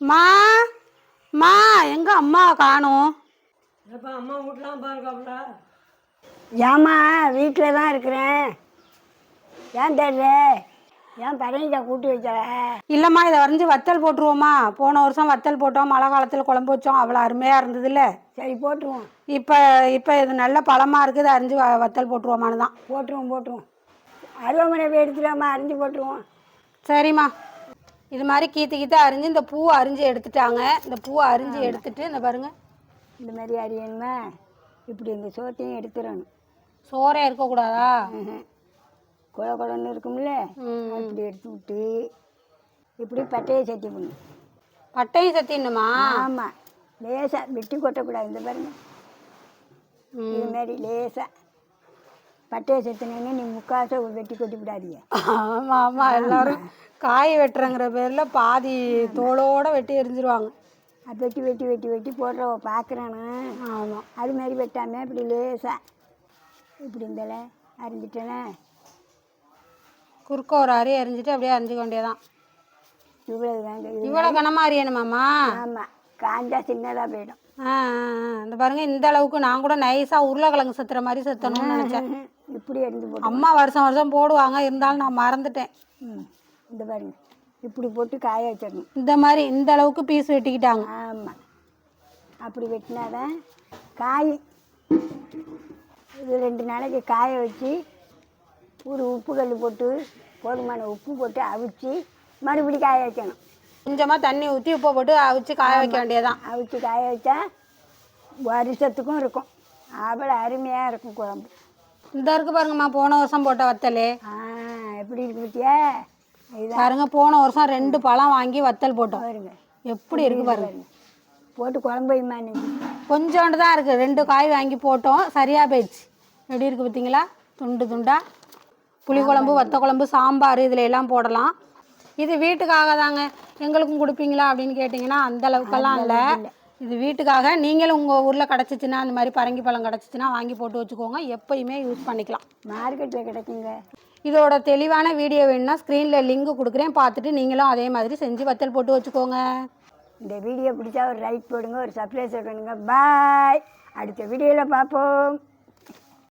மா மா எங்க அம்மா காணோம்? அம்மா வீட்டுலாம் பாருக்காப்ல. ஏம்மா வீட்டில் தான் இருக்கிறேன். ஏன் தெரியல? ஏன் பரங்கிட்ட கூட்டி வைக்கல? இல்லைம்மா, இதை வரைஞ்சி வத்தல் போட்டுருவோம்மா. போன வருஷம் வத்தல் போட்டோம், மழை காலத்தில் குழம்பு வச்சோம், அவ்வளோ அருமையாக இருந்ததுல்ல. சரி போட்டுருவோம். இப்போ இப்போ இது நல்ல பழமாக இருக்குது, இதை அரிஞ்சு வத்தல் போட்டுருவோமான்னு தான். போட்டுருவோம். அருவாமனை போய் எடுத்துடாமா, அரிஞ்சு போட்டுருவோம். சரிம்மா. இது மாதிரி கீத்து அரிஞ்சு இந்த பூவை அரிஞ்சு எடுத்துட்டாங்க. இந்த பூவை அரிஞ்சு எடுத்துட்டு இந்த பாருங்க, இந்த மாதிரி அரியணுமா, இப்படி இந்த சோத்தையும் எடுத்துடணும். சோறே இருக்கக்கூடாதா? குழன்னு இருக்கும்ல, இப்படி எடுத்து விட்டு இப்படி பட்டையை சட்டி பண்ணணும். பட்டையும் சத்தின்னுமா? ஆமாம், லேசாக வெட்டி கொட்டக்கூடாது. இந்த பாருங்க, இது மாதிரி லேசாக பட்டையை சத்தினேன்னு நீ முக்காசை வெட்டி கொட்டி விடாதீங்க. ஆமாம் ஆமாம், எல்லோரும் காய் வெட்டுறங்கிற பேரில் பாதி தோலோடு வெட்டி எரிஞ்சிருவாங்க. அது வெட்டி வெட்டி வெட்டி வெட்டி போடுறவ பார்க்குறானு. ஆமாம், அது மாதிரி வெட்டாமல் இப்படி லேசாக இப்படி இருந்தால அரிஞ்சிட்டேனே, குறுக்க ஒரு அரி அரிஞ்சிட்டு அப்படியே அரிஞ்சிக்க வேண்டியதான். இவ்வளோ தாங்க. இவ்வளோ கனமாக அரியணுமாம்மா? ஆமாம், காஞ்சா சின்னதாக போயிடும். இந்த பாருங்க, இந்த அளவுக்கு நான் கூட நைஸாக உருளைக்கிழங்கு செத்துற மாதிரி செத்தணும்னு நினச்சேன். இப்படி அரிஞ்சு போட்டு அம்மா வருஷம் வருஷம் போடுவாங்க, இருந்தாலும் நான் மறந்துட்டேன். இந்த பாருங்க, இப்படி போட்டு காய வச்சிடணும். இந்த மாதிரி இந்த அளவுக்கு பீஸ் வெட்டிக்கிட்டாங்க. ஆமாம், அப்படி வெட்டினாதான் காய். இது 2 நாளைக்கு காய வச்சு ஒரு உப்பு கல் போட்டு போதுமான உப்பு போட்டு அவிச்சு மறுபடியும் காய வைக்கணும். கொஞ்சமாக தண்ணி ஊற்றி உப்பை போட்டு அவிச்சு காய வைக்க வேண்டியதான். அவிச்சு காய வச்சா வருஷத்துக்கும் இருக்கும். அவ்வளோ அருமையாக இருக்கும் குழம்பு. இந்த இருக்கு பாருங்கம்மா, போன வருஷம் போட்ட வத்தல் எப்படி இருக்கு பற்றியா? பாருங்க, போன வருஷம் 2 பழம் வாங்கி வத்தல் போட்டோம். பாருங்க எப்படி இருக்கு பாருங்க. போட்டு குழம்பு வைமா. கொஞ்சோண்டு தான் இருக்குது, 2 காய் வாங்கி போட்டோம், சரியாக போயிடுச்சு. எப்படி இருக்குது பார்த்தீங்களா? துண்டு துண்டாக புளிக்குழம்பு, வத்த குழம்பு, சாம்பார் இதில் எல்லாம் போடலாம். இது வீட்டுக்காக தாங்க. எங்களுக்கும் கொடுப்பீங்களா அப்படின்னு கேட்டிங்கன்னா அந்த அளவுக்கெல்லாம் இல்லை. இது வீட்டுக்காக. நீங்களும் உங்கள் ஊரில் கிடச்சிச்சின்னா, அந்த மாதிரி பரங்கி பழம் கிடச்சிச்சின்னா வாங்கி போட்டு வச்சுக்கோங்க, எப்போயுமே யூஸ் பண்ணிக்கலாம். மார்க்கெட்டில் கிடைக்குங்க. இதோட தெளிவான வீடியோ வேணும்னா ஸ்க்ரீனில் லிங்க் கொடுக்குறேன், பார்த்துட்டு நீங்களும் அதே மாதிரி செஞ்சு வத்தல் போட்டு வச்சுக்கோங்க. இந்த வீடியோ பிடிச்சா ஒரு லைக் போடுங்க, ஒரு சப்ஸ்கிரைப் பண்ணுங்க. பாய். அடுத்த வீடியோவில் பார்ப்போம்.